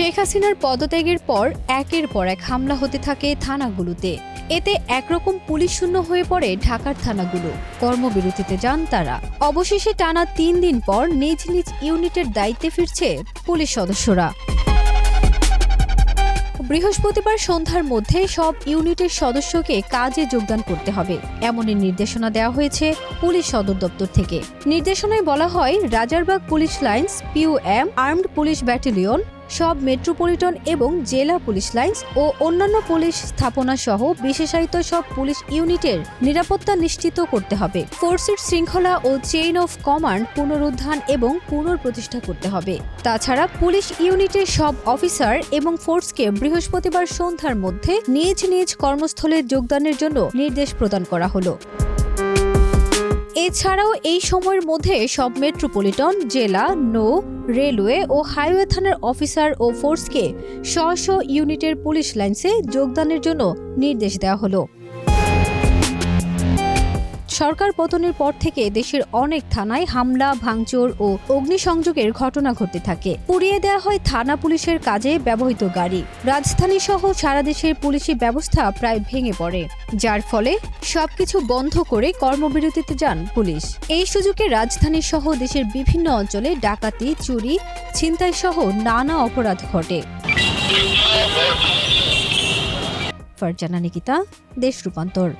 শেখ হাসিনার পদত্যাগের পর একের পর এক হামলা হতে থাকে থানাগুলোতে। এতে একরকম পুলিশ শূন্য হয়ে পড়ে ঢাকার থানাগুলো। কর্মবিরতিতে যান তারা। অবশেষে টানা ৩ দিন পর নিজ নিজ ইউনিটের দায়িত্বে ফিরছে পুলিশ সদস্যরা। বৃহস্পতিবার সন্ধ্যার মধ্যে সব ইউনিটের সদস্যকে কাজে যোগদান করতে হবে, এমনই নির্দেশনা দেওয়া হয়েছে পুলিশ সদর দপ্তর থেকে। নির্দেশনায় বলা হয়, Rajarbagh police lines, POM, armed police battalion, সব মেট্রোপলিটন এবং জেলা পুলিশ লাইন্স ও অন্যান্য পুলিশ স্থাপনা সহ বিশেষায়িত সব পুলিশ ইউনিটের নিরাপত্তা নিশ্চিত করতে হবে। ফোর্সের শৃঙ্খলা ও চেইন অফ কমান্ড পুনরুদ্ধার এবং পুনঃপ্রতিষ্ঠা করতে হবে। তাছাড়া পুলিশ ইউনিটের সব অফিসার এবং ফোর্সকে বৃহস্পতিবার সন্ধ্যার মধ্যে নিজ নিজ কর্মস্থলে যোগদানের জন্য নির্দেশ প্রদান করা হলো। এছাড়াও এই সময়ের মধ্যে সব মেট্রোপলিটন, জেলা, নৌ, রেলওয়ে ও হাইওয়ে থানার অফিসার ও ফোর্সকে স্ব ইউনিটের পুলিশ লাইন্সে যোগদানের জন্য নির্দেশ দেওয়া হলো। সরকার পতনের পর থেকে দেশের অনেক থানায় হামলা, ভাঙচুর ও অগ্নিসংযোগের ঘটনা ঘটতে থাকে। পুড়িয়ে দেওয়া হয় থানা পুলিশের কাজে ব্যবহৃত গাড়ি। রাজধানী সহ সারা দেশের পুলিশি ব্যবস্থা প্রায় ভেঙে পড়ে, যার ফলে সবকিছু বন্ধ করে কর্মবিরতিতে যান পুলিশ। এই সুযোগে রাজধানী সহ দেশের বিভিন্ন অঞ্চলে ডাকাতি, চুরি, ছিনতাই সহ নানা অপরাধ ঘটে। ফারজানা নিকিতা, দেশ রূপান্তর।